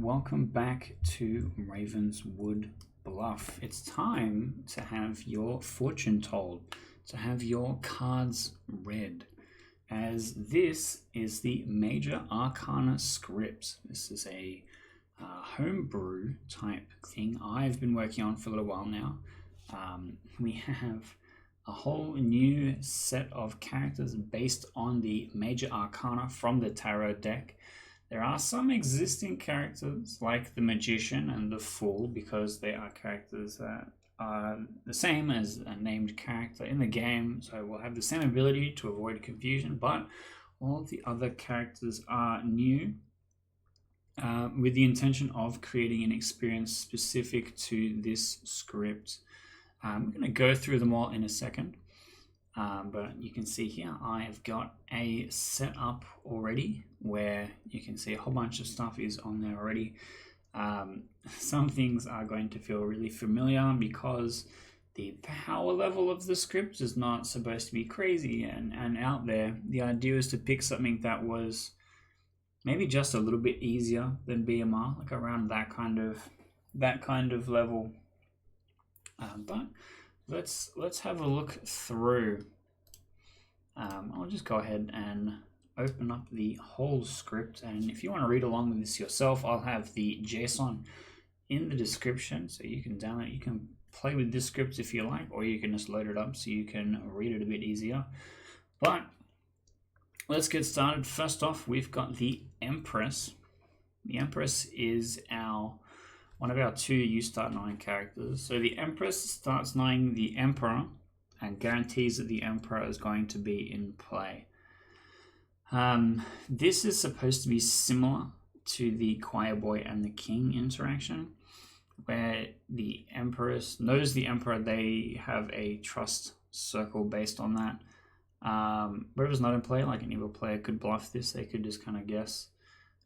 welcome back to Ravenswood Bluff. It's time to have your fortune told, to have your cards read, as this is the Major Arcana script. This is a homebrew type thing I've been working on for a little while now. We have a whole new set of characters based on the Major Arcana from the Tarot deck. There are some existing characters like the Magician and the Fool, because they are characters that are the same as a named character in the game, so we'll have the same ability to avoid confusion, but all of the other characters are new, with the intention of creating an experience specific to this script. I'm going to go through them all in a second. But you can see here I have got a setup already where you can see a whole bunch of stuff is on there already. Some things are going to feel really familiar because the power level of the script is not supposed to be crazy and out there. The idea is to pick something that was maybe just a little bit easier than BMR, like around that kind of level. But let's have a look through. I'll just go ahead and open up the whole script, and if you want to read along with this yourself, I'll have the JSON in the description so you can download. You can play with this script if you like, or you can just load it up so you can read it a bit easier. But let's get started. First off, we've got the Empress. The Empress is one of our two You Start Knowing characters. So the Empress starts knowing the Emperor and guarantees that the Emperor is going to be in play. This is supposed to be similar to the Choir Boy and the King interaction, where the Empress knows the Emperor. They have a trust circle based on that. Whoever's not in play, like an evil player, could bluff this. They could just kind of guess,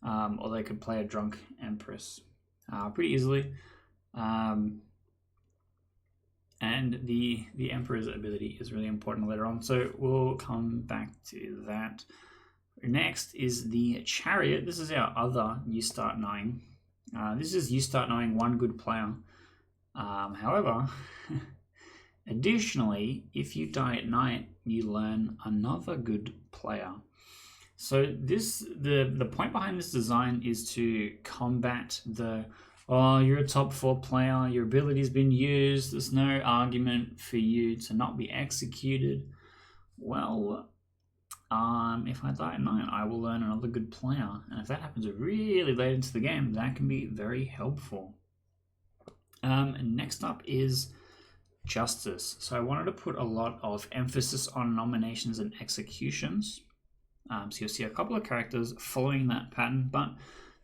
or they could play a drunk Empress pretty easily. And the Emperor's ability is really important later on, so we'll come back to that. Next is the Chariot. This is our other You Start Knowing. This is You Start Knowing one good player. However, additionally, if you die at night, you learn another good player. So the point behind this design is to combat you're a top 4 player, your ability's been used, there's no argument for you to not be executed. Well, if I die at night, I will learn another good player. And if that happens really late into the game, that can be very helpful. Next up is Justice. So I wanted to put a lot of emphasis on nominations and executions. So you'll see a couple of characters following that pattern, but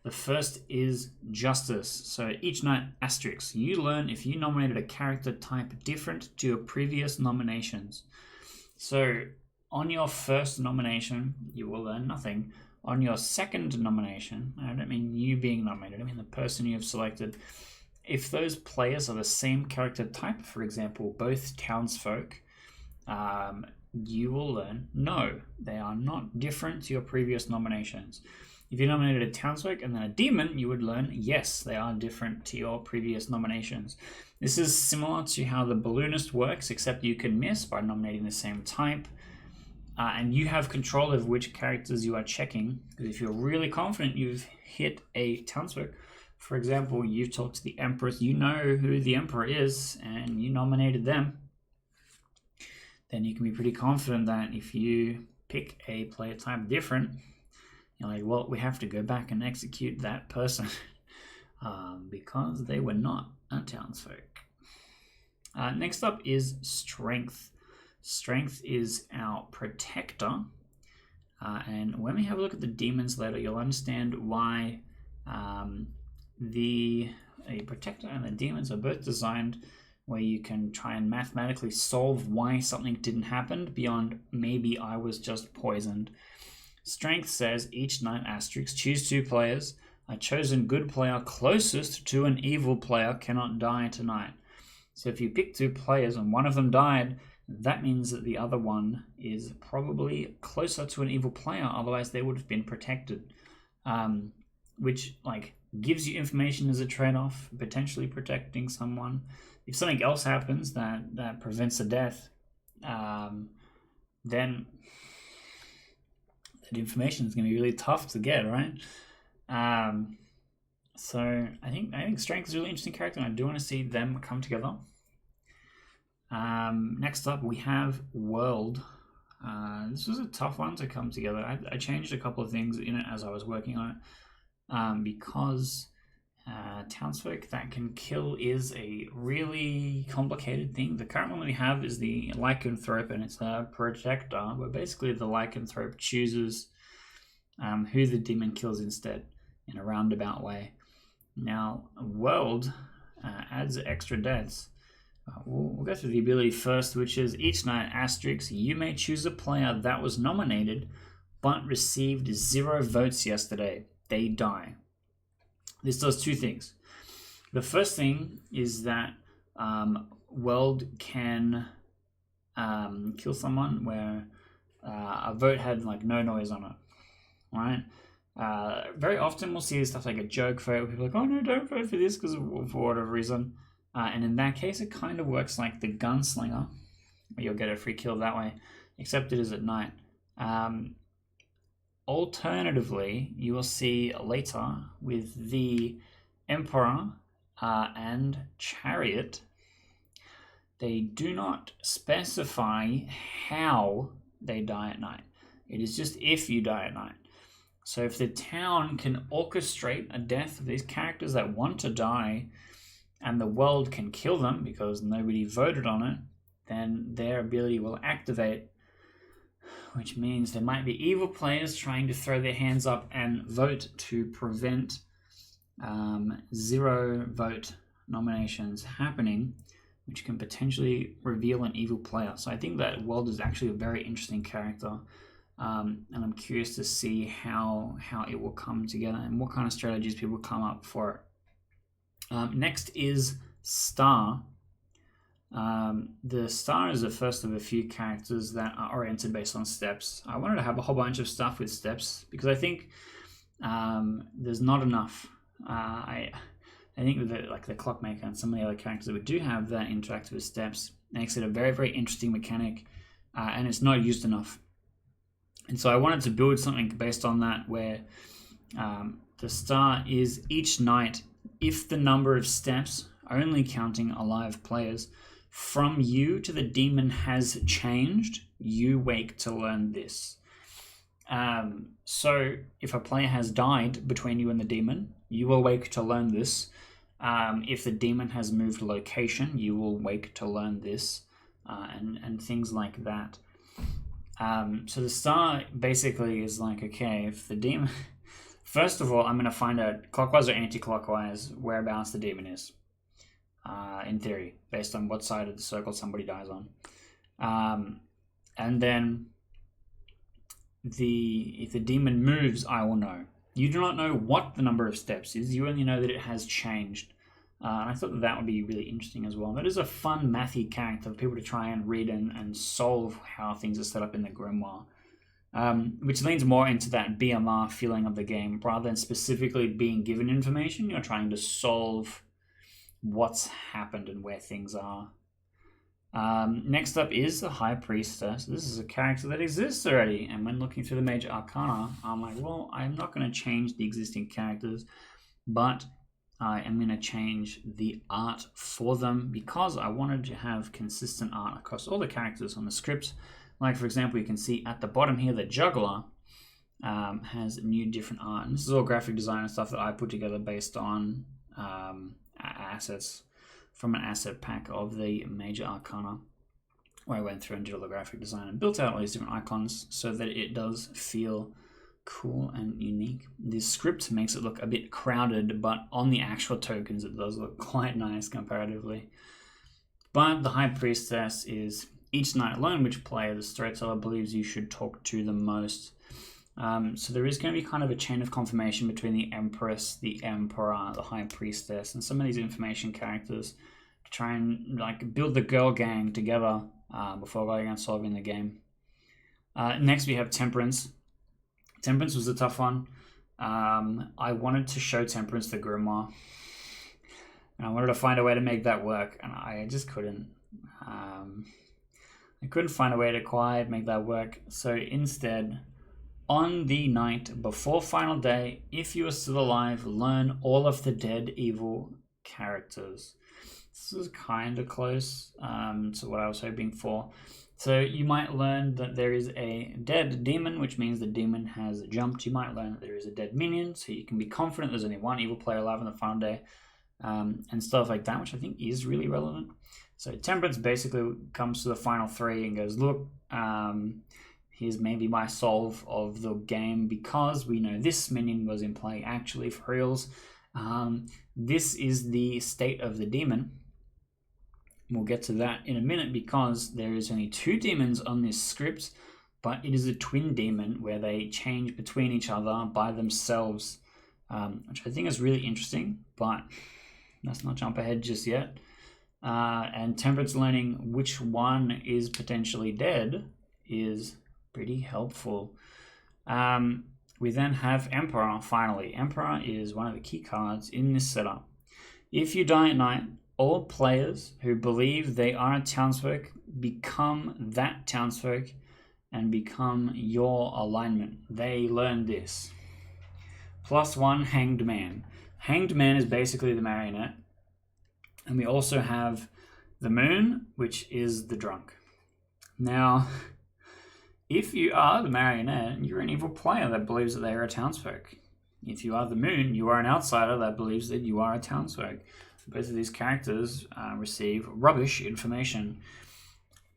the first is Justice. So each night, asterisk, you learn if you nominated a character type different to your previous nominations. So on your first nomination, you will learn nothing. On your second nomination, I don't mean you being nominated, I mean the person you have selected. If those players are the same character type, for example, both townsfolk, you will learn no, they are not different to your previous nominations. If you nominated a townsfolk and then a demon, you would learn yes, they are different to your previous nominations. This is similar to how the balloonist works, except you can miss by nominating the same type. And you have control of which characters you are checking. Because if you're really confident you've hit a townsfolk, for example, you've talked to the Empress, you know who the Emperor is, and you nominated them, then you can be pretty confident that if you pick a player type different, you're like, well, we have to go back and execute that person because they were not a townsfolk. Next up is Strength. Strength is our protector. And when we have a look at the demons later, you'll understand why the protector and the demons are both designed where you can try and mathematically solve why something didn't happen beyond maybe I was just poisoned. Strength says each night asterisk, choose 2 players. A chosen good player closest to an evil player cannot die tonight. So if you pick 2 players and one of them died, that means that the other one is probably closer to an evil player, otherwise they would have been protected. which like gives you information as a trade-off, potentially protecting someone. If something else happens that prevents a death, then that information is going to be really tough to get, right? So I think Strength is a really interesting character, and I do want to see them come together. Next up, we have World. This was a tough one to come together. I changed a couple of things in it as I was working on it, because townsfolk that can kill is a really complicated thing. The current one we have is the lycanthrope, and it's a protector, where basically the lycanthrope chooses who the demon kills instead in a roundabout way. Now, World adds extra deaths. We'll go through the ability first, which is each night, asterisk, you may choose a player that was nominated but received 0 votes yesterday. They die. This does 2 things. The first thing is that World can kill someone where a vote had like no noise on it, right? Very often we'll see stuff like a joke vote where people are like, oh no, don't vote for this because for whatever reason. And in that case, it kind of works like the gunslinger, where you'll get a free kill that way, except it is at night. Alternatively, you will see later with the Emperor and Chariot, they do not specify how they die at night. It is just if you die at night. So if the town can orchestrate a death of these characters that want to die, and the world can kill them because nobody voted on it, then their ability will activate, which means there might be evil players trying to throw their hands up and vote to prevent 0 vote nominations happening, which can potentially reveal an evil player. So I think that World is actually a very interesting character, and I'm curious to see how it will come together and what kind of strategies people come up for it. Next is Star. The Star is the first of a few characters that are oriented based on steps. I wanted to have a whole bunch of stuff with steps because I think there's not enough. I think with the Clockmaker and some of the other characters that we do have that interact with steps makes it a very, very interesting mechanic, and it's not used enough. And so I wanted to build something based on that where the Star is each night, if the number of steps, only counting alive players, from you to the demon has changed, you wake to learn this. So if a player has died between you and the demon, you will wake to learn this. If the demon has moved location, you will wake to learn this, and things like that. So the Star basically is like, okay, if the demon... First of all, I'm going to find out clockwise or anti-clockwise whereabouts the demon is, in theory, based on what side of the circle somebody dies on. And then if the demon moves, I will know. You do not know what the number of steps is. You only know that it has changed. And I thought that would be really interesting as well. That is a fun mathy character for people to try and read and solve how things are set up in the Grimoire. Which leans more into that BMR feeling of the game. Rather than specifically being given information, you're trying to solve what's happened and where things are. Next up is the High Priestess. This is a character that exists already, and when looking through the Major Arcana, I'm like, well, I'm not going to change the existing characters, but I am going to change the art for them because I wanted to have consistent art across all the characters on the script. Like, for example, you can see at the bottom here, the Juggler has new different art. And this is all graphic design and stuff that I put together based on assets from an asset pack of the Major Arcana, where I went through and did all the graphic design and built out all these different icons so that it does feel cool and unique. This script makes it look a bit crowded, but on the actual tokens, it does look quite nice comparatively. But the High Priestess is... each night alone, which player the storyteller believes you should talk to the most. So there is going to be kind of a chain of confirmation between the Empress, the Emperor, the High Priestess, and some of these information characters to try and like build the girl gang together before going and solving the game. Next we have Temperance. Temperance was a tough one. I wanted to show Temperance the Grimoire, and I wanted to find a way to make that work, and I just couldn't. I couldn't find a way to quite make that work, so instead, on the night before final day, if you are still alive, learn all of the dead evil characters. This is kind of close to what I was hoping for. So you might learn that there is a dead demon, which means the demon has jumped. You might learn that there is a dead minion, so you can be confident there's only one evil player alive on the final day, and stuff like that, which I think is really relevant. So Temperance basically comes to the final three and goes, look, here's maybe my solve of the game, because we know this minion was in play actually for reals. This is the state of the demon. We'll get to that in a minute, because there is only 2 demons on this script, but it is a twin demon where they change between each other by themselves, which I think is really interesting, but let's not jump ahead just yet. And Temperance learning which one is potentially dead is pretty helpful. We then have Emperor, finally. Emperor is one of the key cards in this setup. If you die at night, all players who believe they are a townsfolk become that townsfolk and become your alignment. They learn this. +1 Hanged Man. Hanged Man is basically the marionette. And we also have the Moon, which is the drunk. Now, if you are the marionette, you're an evil player that believes that they are a townsfolk. If you are the Moon, you are an outsider that believes that you are a townsfolk. Both of these characters receive rubbish information.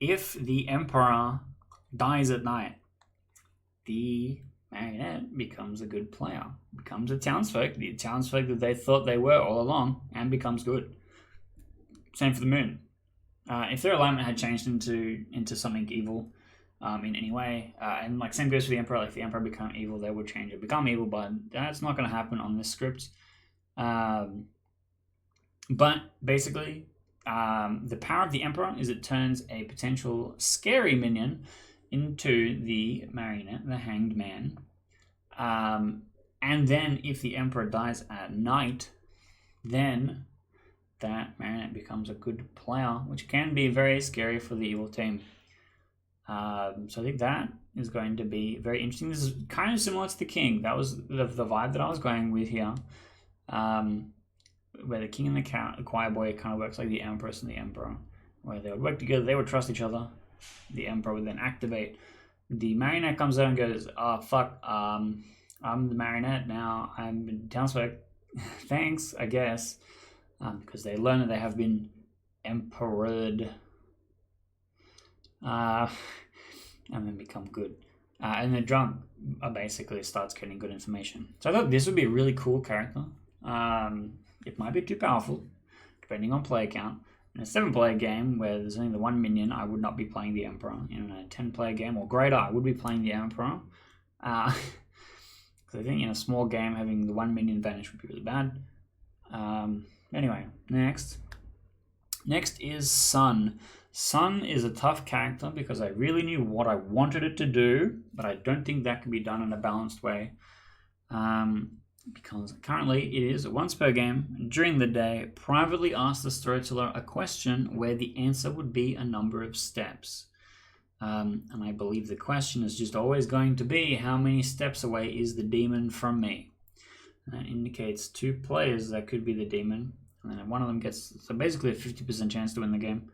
If the Emperor dies at night, the marionette becomes a good player, becomes a townsfolk, the townsfolk that they thought they were all along, and becomes good. Same for the Moon. If their alignment had changed into something evil in any way, and like same goes for the Emperor. Like if the Emperor become evil, they would change it, become evil, but that's not going to happen on this script. But basically, the power of the Emperor is it turns a potential scary minion into the marionette, the Hanged Man. And then if the Emperor dies at night, then that marionette becomes a good player, which can be very scary for the evil team. So I think that is going to be very interesting. This is kind of similar to the King. That was the vibe that I was going with here. Where the King and the Choir Boy kind of works like the Empress and the Emperor, where they would work together, they would trust each other. The Emperor would then activate. The marionette comes out and goes, oh, fuck, I'm the marionette now, I'm townsfolk. Thanks, I guess. Because they learn that they have been emperored. And then become good. And the drunk basically starts getting good information. So I thought this would be a really cool character. It might be too powerful, depending on player count. In a 7-player game where there's only the 1 minion, I would not be playing the Emperor. In a 10-player game or greater, I would be playing the Emperor. Because I think in a small game, having the 1 minion vanish would be really bad. Anyway, next. Next is Sun. Sun is a tough character because I really knew what I wanted it to do, but I don't think that can be done in a balanced way. Because currently it is once per game, during the day, privately ask the storyteller a question where the answer would be a number of steps. And I believe the question is just always going to be, how many steps away is the demon from me? And that indicates 2 players that could be the demon, and then one of them gets, so basically a 50% chance to win the game.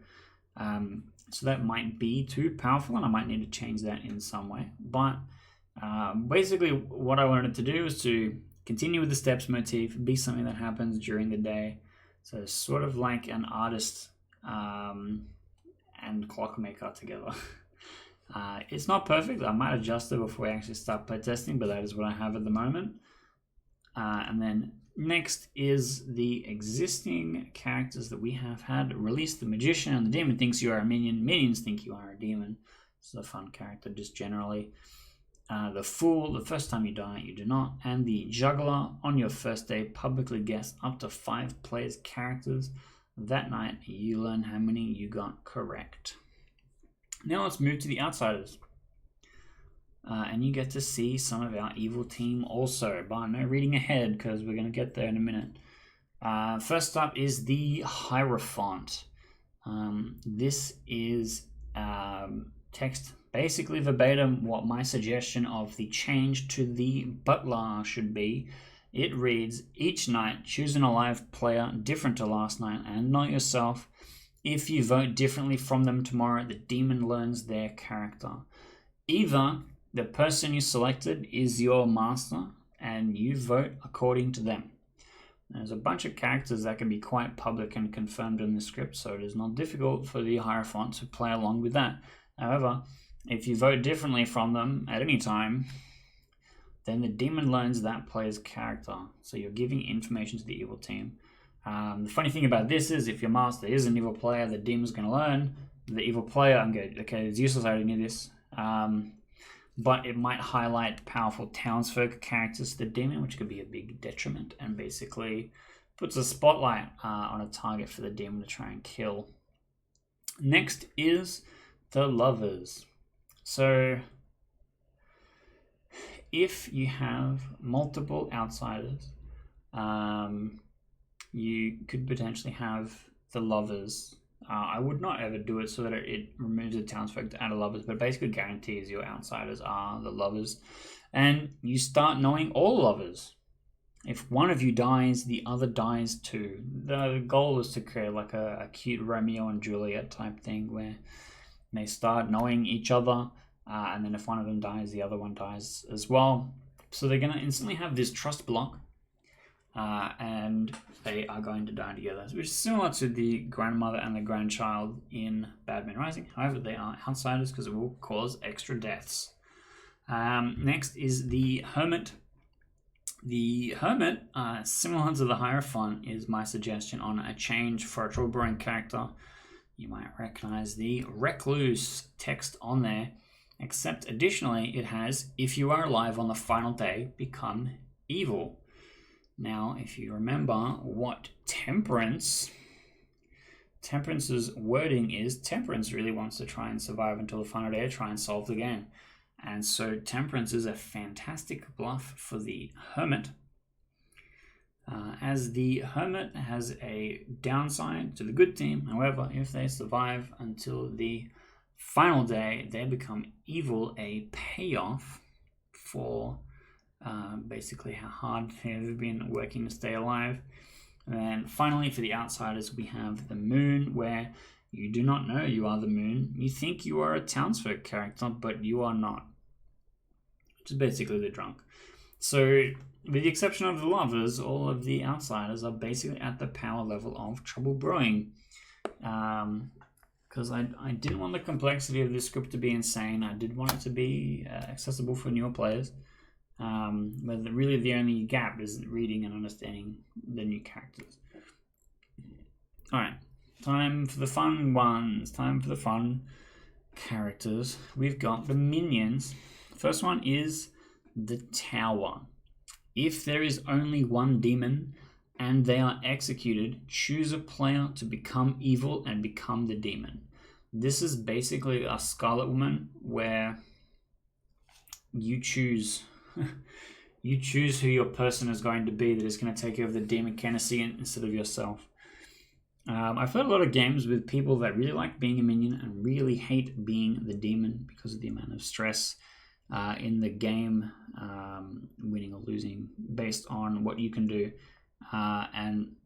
So that might be too powerful, and I might need to change that in some way. But basically what I wanted it to do is to continue with the steps motif, be something that happens during the day. So it's sort of like an artist and clockmaker together. It's not perfect. I might adjust it before we actually start playtesting, but that is what I have at the moment. And then next is the existing characters that we have had released. The Magician and the Demon thinks you are a minion. Minions think you are a demon. This is a fun character just generally. The Fool, the first time you die, you do not. And the Juggler, on your first day, publicly guess up to 5 players' characters. That night, you learn how many you got correct. Now let's move to the Outsiders. and you get to see some of our evil team also, but no reading ahead because we're going to get there in a minute. First up is the Hierophant. This is text basically verbatim what my suggestion of the change to the butler should be. It reads, each night choose an alive player different to last night and not yourself. If you vote differently from them tomorrow, the demon learns their character. Either the person you selected is your master and you vote according to them. There's a bunch of characters that can be quite public and confirmed in the script, so it is not difficult for the Hierophant to play along with that. However, if you vote differently from them at any time, then the demon learns that player's character. So you're giving information to the evil team. The funny thing about this is if your master is an evil player, the demon's going to learn. The evil player, I'm good. Okay, it's useless, I already knew this. But it might highlight powerful townsfolk characters to the demon, which could be a big detriment, and basically puts a spotlight on a target for the demon to try and kill. Next is the Lovers. So if you have multiple outsiders, you could potentially have the Lovers. I would not ever do it so that it removes the townsfolk to add a Lovers, but basically guarantees your outsiders are the Lovers. And you start knowing all Lovers. If one of you dies, the other dies too. The goal is to create like a cute Romeo and Juliet type thing where they start knowing each other, and then if one of them dies, the other one dies as well. So they're going to instantly have this trust block, and they are going to die together, which is similar to the grandmother and the grandchild in Bad Men Rising. However, they are outsiders because it will cause extra deaths. Next is the Hermit. The Hermit, similar to the Hierophant, is my suggestion on a change for a trouble brewing character. You might recognize the Recluse text on there, except additionally it has, if you are alive on the final day, become evil. Now, if you remember what Temperance's wording is, Temperance really wants to try and survive until the final day to try and solve the game. And so Temperance is a fantastic bluff for the Hermit. As the Hermit has a downside to the good team, however, if they survive until the final day, they become evil, a payoff for basically how hard they've been working to stay alive. And then finally, for the outsiders, we have the Moon, where you do not know you are the Moon. You think you are a townsfolk character, but you are not, which is basically the Drunk. So, with the exception of the Lovers, all of the outsiders are basically at the power level of Trouble Brewing. Because I didn't want the complexity of this script to be insane. I did want it to be accessible for newer players. But really the only gap is reading and understanding the new characters. Alright, time for the fun ones. Time for the fun characters. We've got the minions. First one is the Tower. If there is only one demon and they are executed, choose a player to become evil and become the demon. This is basically a Scarlet Woman where you choose you choose who your person is going to be that is going to take over the demon canopy instead of yourself. I've played a lot of games with people that really like being a minion and really hate being the demon because of the amount of stress in the game, winning or losing based on what you can do. And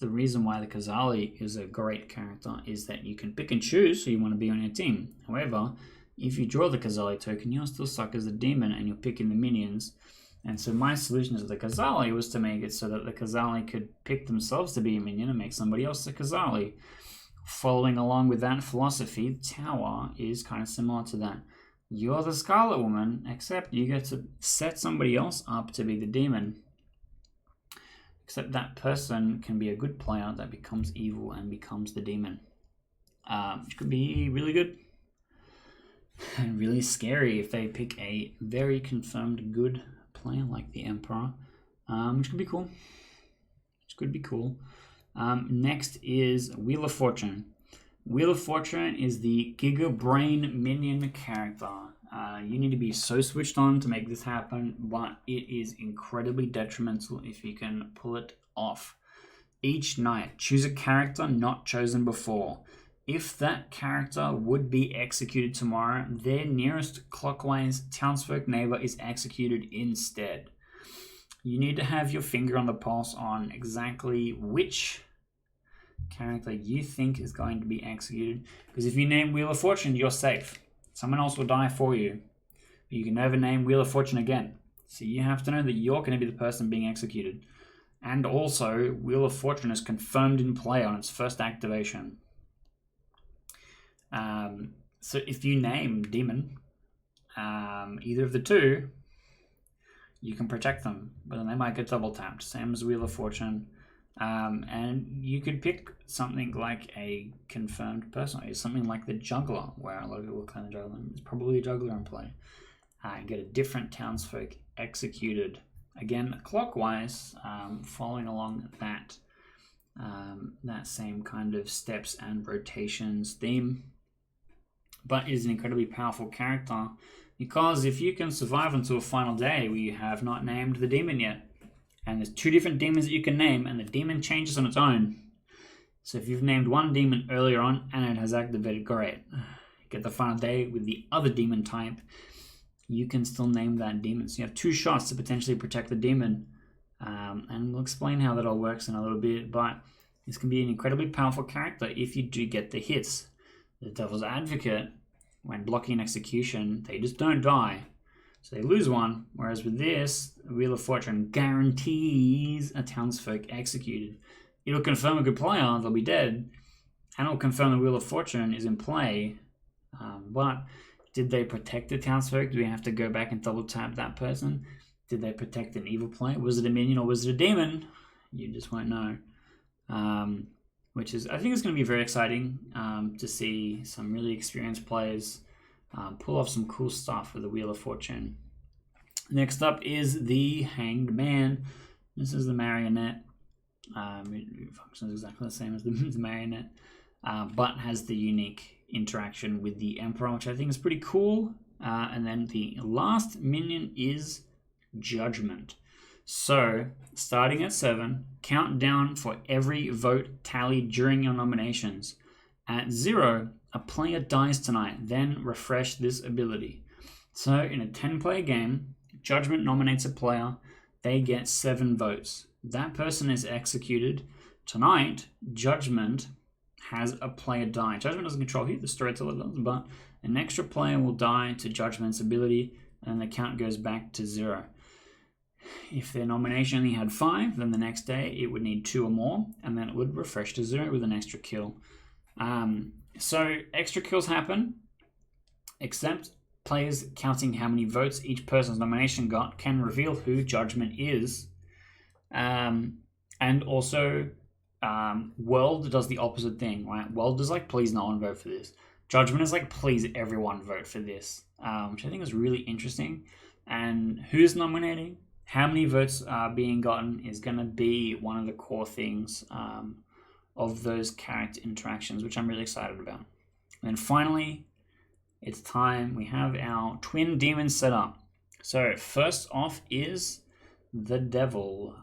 the reason why the Khazali is a great character is that you can pick and choose who you want to be on your team. However, if you draw the Khazali token, you're still stuck as a demon and you're picking the minions. And so my solution to the Khazali was to make it so that the Khazali could pick themselves to be a minion and make somebody else a Khazali. Following along with that philosophy, Tower is kind of similar to that. You're the Scarlet Woman, except you get to set somebody else up to be the demon. Except that person can be a good player that becomes evil and becomes the demon. Which could be really good. And really scary if they pick a very confirmed good player like the Emperor. Which could be cool. Next is Wheel of Fortune. Wheel of Fortune is the Giga Brain minion character. You need to be so switched on to make this happen, but it is incredibly detrimental if you can pull it off. Each night, choose a character not chosen before. If that character would be executed tomorrow, their nearest clockwise townsfolk neighbor is executed instead. You need to have your finger on the pulse on exactly which character you think is going to be executed. Because if you name Wheel of Fortune, you're safe. Someone else will die for you. But you can never name Wheel of Fortune again. So you have to know that you're going to be the person being executed. And also, Wheel of Fortune is confirmed in play on its first activation. So if you name Demon, either of the two, you can protect them, but then they might get double tapped, same as Wheel of Fortune. And you could pick something like a confirmed person, something like the Juggler, where a lot of people claim the Juggler. There's probably a Juggler in play. Get a different townsfolk executed. Again, clockwise, following along that same kind of steps and rotations theme. But is an incredibly powerful character, because if you can survive until a final day where you have not named the demon yet, and there's two different demons that you can name, and the demon changes on its own. So if you've named one demon earlier on and it has activated, great. Get the final day with the other demon type, you can still name that demon. So you have two shots to potentially protect the demon. And we'll explain how that all works in a little bit, but this can be an incredibly powerful character if you do get the hits. The Devil's Advocate, when blocking execution, they just don't die. So they lose one, whereas with this, Wheel of Fortune guarantees a townsfolk executed. It'll confirm a good player, they'll be dead, and it'll confirm the Wheel of Fortune is in play. But did they protect the townsfolk? Do we have to go back and double tap that person? Did they protect an evil play? Was it a minion or was it a demon? You just won't know. Which is, I think it's going to be very exciting to see some really experienced players pull off some cool stuff with the Wheel of Fortune. Next up is the Hanged Man. This is the marionette. It functions exactly the same as the marionette, but has the unique interaction with the Emperor, which I think is pretty cool. And then the last minion is Judgment. So, starting at 7, count down for every vote tallied during your nominations. At 0, a player dies tonight, then refresh this ability. So, in a 10-player game, Judgment nominates a player, they get 7 votes. That person is executed. Tonight, Judgment has a player die. Judgment doesn't control who the storyteller does, but an extra player will die to Judgment's ability, and the count goes back to 0. If their nomination only had 5, then the next day it would need 2 or more, and then it would refresh to 0 with an extra kill. So extra kills happen, except players counting how many votes each person's nomination got can reveal who Judgment is. And also, World does the opposite thing, right? World is like, please no one vote for this. Judgment is like, please everyone vote for this, which I think is really interesting. And who's nominating? How many votes are being gotten is going to be one of the core things of those character interactions, which I'm really excited about. And finally, it's time. We have our twin demons set up. So first off is the Devil.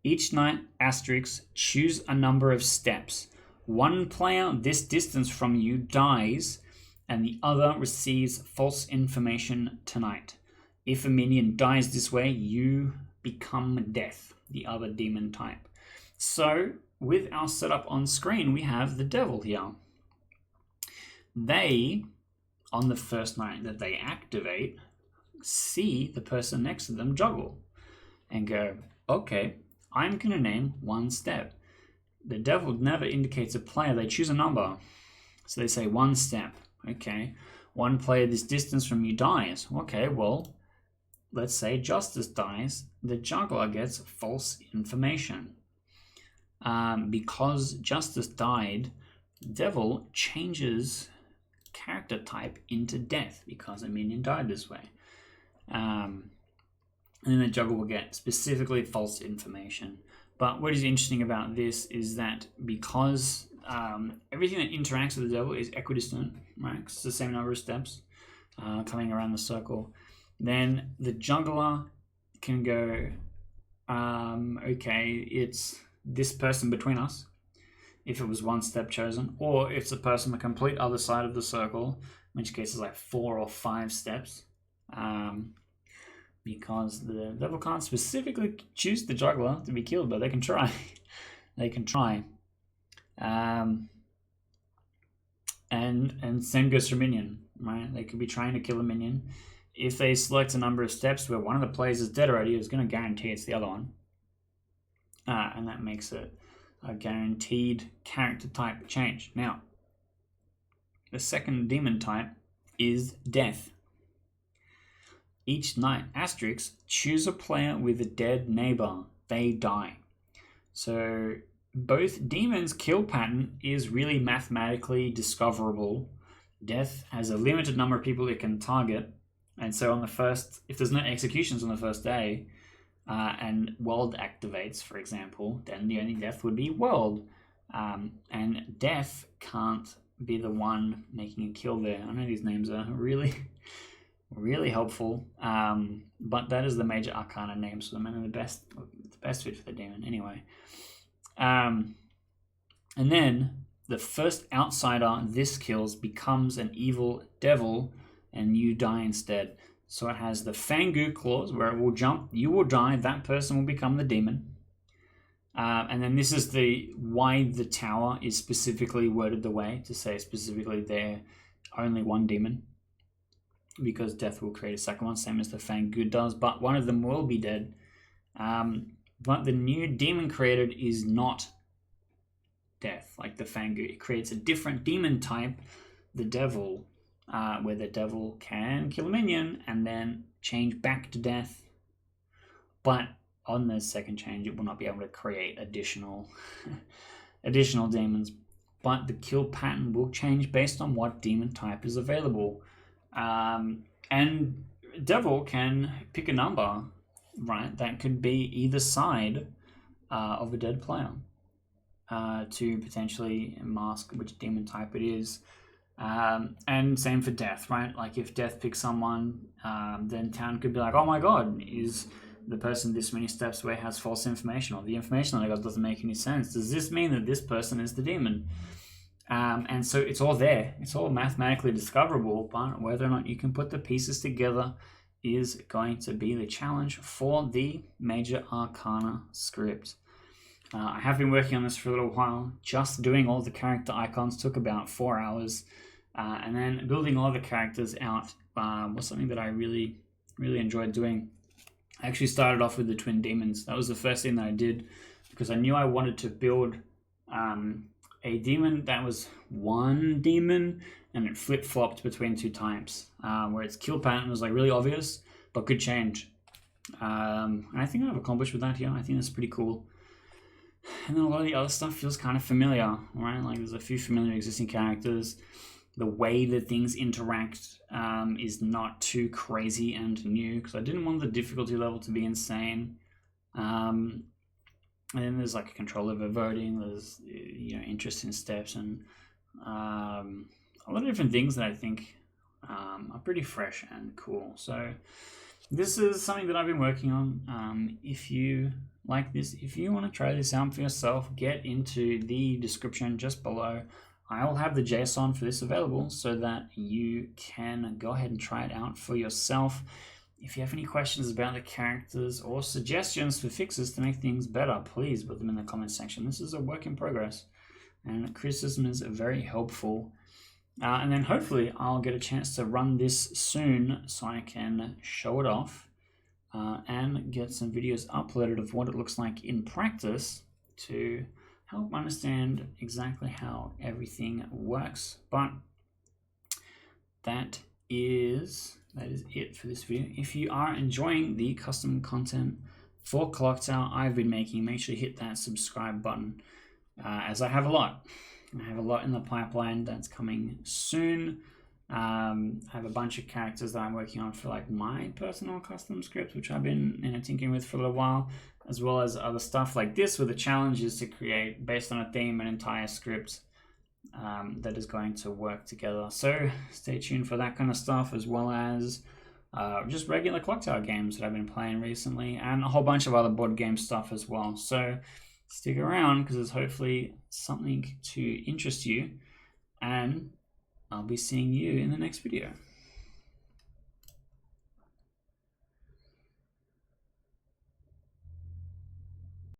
Each night, asterisk, choose a number of steps. One player this distance from you dies, and the other receives false information tonight. If a minion dies this way, you become Death, the other demon type. So, with our setup on screen, we have the Devil here. They, on the first night that they activate, see the person next to them juggle and go, okay, I'm going to name one step. The Devil never indicates a player. They choose a number. So they say 1 step. Okay, one player this distance from you dies. Okay, well, let's say Justice dies, the Juggler gets false information. Because Justice died, Devil changes character type into Death because a minion died this way. And then the Juggler will get specifically false information. But what is interesting about this is that because everything that interacts with the Devil is equidistant, right? 'Cause it's the same number of steps. coming around the circle. Then the juggler can go, okay, it's this person between us, if it was one step chosen, or it's a person on the complete other side of the circle, in which case it's like 4 or 5 steps. Because the devil can't specifically choose the juggler to be killed, but they can try. They can try. And same goes for minion, right? They could be trying to kill a minion. If they select a number of steps where one of the players is dead already, it's going to guarantee it's the other one. And that makes it a guaranteed character type change. Now, the second demon type is death. Each night, asterisk, choose a player with a dead neighbor. They die. So both demons' kill pattern is really mathematically discoverable. Death has a limited number of people it can target. And so on the first, if there's no executions on the first day, and world activates, for example, then the only death would be world. And death can't be the one making a kill there. I know these names are really helpful, but that is the Major Arcana names for them, and the best fit for the demon anyway. And then the first outsider this kills becomes an evil devil, and you die instead. So it has the Fangu clause where it will jump, you will die, that person will become the demon. And then this is why the tower is specifically worded the way to say specifically they're only one demon, because death will create a second one, same as the Fangu does, but one of them will be dead. But the new demon created is not death, like the Fangu. It creates a different demon type, the devil, where the devil can kill a minion and then change back to death. But on the second change, it will not be able to create additional demons. But the kill pattern will change based on what demon type is available. And devil can pick a number, right, that could be either side of a dead player to potentially mask which demon type it is. And same for death, right? Like if death picks someone, then town could be like, oh my god, is the person this many steps away has false information, or the information that I got doesn't make any sense. Does this mean that this person is the demon? And so it's all there. It's all mathematically discoverable, but whether or not you can put the pieces together is going to be the challenge for the Major Arcana script. I have been working on this for a little while. Just doing all the character icons took about 4 hours. And then building all the characters out was something that I really, really enjoyed doing. I actually started off with the twin demons. That was the first thing that I did, because I knew I wanted to build a demon that was one demon and it flip-flopped between 2 types, where its kill pattern was like really obvious but could change. And I think I've accomplished with that here. I think that's pretty cool. And then a lot of the other stuff feels kind of familiar, right? Like there's a few familiar existing characters. The way that things interact is not too crazy and new, because I didn't want the difficulty level to be insane. And then there's like a control over voting. There's interesting steps and a lot of different things that I think are pretty fresh and cool. So this is something that I've been working on. If you like this, if you want to try this out for yourself, get into the description just below. I will have the JSON for this available so that you can go ahead and try it out for yourself. If you have any questions about the characters or suggestions for fixes to make things better, please put them in the comments section. This is a work in progress, and criticism is very helpful. And then hopefully I'll get a chance to run this soon so I can show it off and get some videos uploaded of what it looks like in practice to help understand exactly how everything works. But that is it for this video. If you are enjoying the custom content for Clocktower I've been making, make sure you hit that subscribe button, as I have a lot. I have a lot in the pipeline that's coming soon. I have a bunch of characters that I'm working on for like my personal custom script, which I've been tinkering with for a little while, as well as other stuff like this, where the challenge is to create, based on a theme, an entire script that is going to work together. So stay tuned for that kind of stuff, as well as just regular Clocktower games that I've been playing recently, and a whole bunch of other board game stuff as well. So stick around, because there's hopefully something to interest you, and I'll be seeing you in the next video.